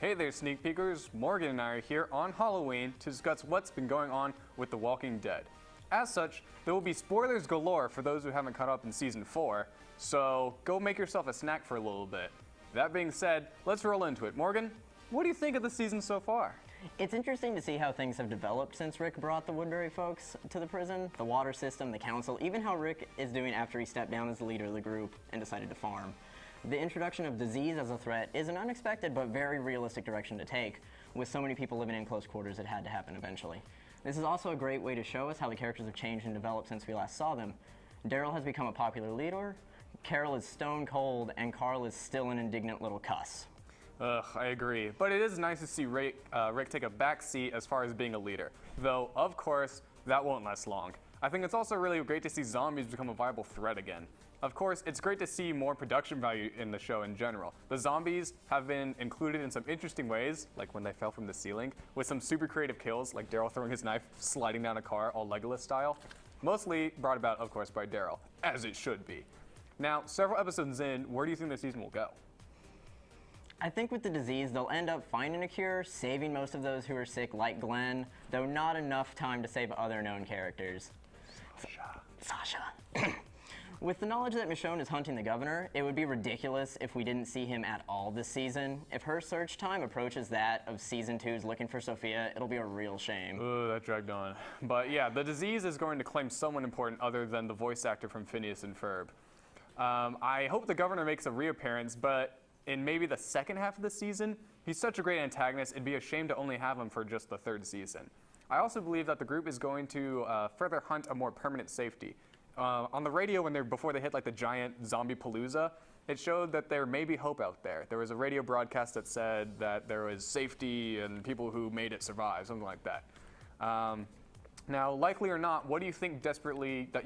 Hey there, sneak peekers. Morgan and I are here on Halloween to discuss what's been going on with The Walking Dead. As such, there will be spoilers galore for those who haven't caught up in Season 4, so go make yourself a snack for a little bit. That being said, let's roll into it. Morgan, what do you think of the season so far? It's interesting to see how things have developed since Rick brought the Woodbury folks to the prison. The water system, the council, even how Rick is doing after he stepped down as the leader of the group and decided to farm. The introduction of disease as a threat is an unexpected but very realistic direction to take. With so many people living in close quarters, it had to happen eventually. This is also a great way to show us how the characters have changed and developed since we last saw them. Daryl has become a popular leader, Carol is stone cold, and Carl is still an indignant little cuss. Ugh, I agree. But it is nice to see Rick take a back seat as far as being a leader. Though, of course, that won't last long. I think it's also really great to see zombies become a viable threat again. Of course, it's great to see more production value in the show in general. The zombies have been included in some interesting ways, like when they fell from the ceiling, with some super creative kills, like Daryl throwing his knife, sliding down a car, all Legolas style. Mostly brought about, of course, by Daryl, as it should be. Now, several episodes in, where do you think the season will go? I think with the disease, they'll end up finding a cure, saving most of those who are sick, like Glenn, though not enough time to save other known characters. Sasha. With the knowledge that Michonne is hunting the governor, it would be ridiculous if we didn't see him at all this season. If her search time approaches that of Season 2's Looking for Sophia, it'll be a real shame. Ooh, that dragged on. But yeah, the disease is going to claim someone important other than the voice actor from Phineas and Ferb. I hope the governor makes a reappearance, but in maybe the second half of the season. He's such a great antagonist, it'd be a shame to only have him for just the third season. I also believe that the group is going to further hunt a more permanent safety. On the radio, before they hit like the giant zombie palooza, it showed that there may be hope out there. There was a radio broadcast that said that there was safety and people who made it survive, something like that. Now, likely or not, what do you think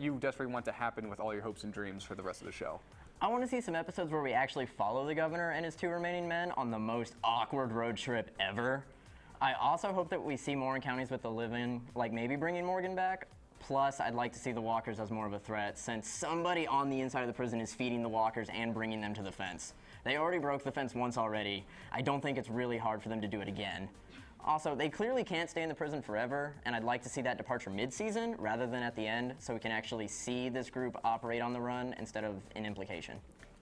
you desperately want to happen with all your hopes and dreams for the rest of the show? I want to see some episodes where we actually follow the governor and his two remaining men on the most awkward road trip ever. I also hope that we see more encounters with the living, like maybe bringing Morgan back. Plus, I'd like to see the walkers as more of a threat, since somebody on the inside of the prison is feeding the walkers and bringing them to the fence. They already broke the fence once already. I don't think it's really hard for them to do it again. Also, they clearly can't stay in the prison forever, and I'd like to see that departure mid-season rather than at the end, so we can actually see this group operate on the run instead of an implication.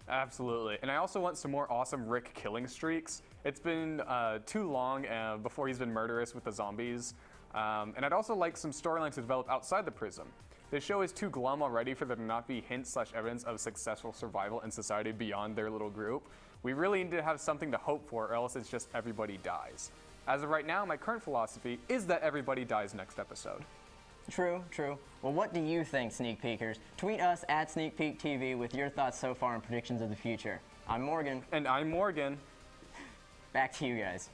Absolutely. And I also want some more awesome Rick killing streaks. It's been too long before he's been murderous with the zombies. And I'd also like some storylines to develop outside the prison. The show is too glum already for there to not be hints/evidence of successful survival in society beyond their little group. We really need to have something to hope for, or else it's just everybody dies. As of right now, my current philosophy is that everybody dies next episode. True. Well, what do you think, Sneak Peekers? Tweet us at Sneak Peek TV with your thoughts so far and predictions of the future. I'm Morgan. And I'm Morgan. Back to you guys.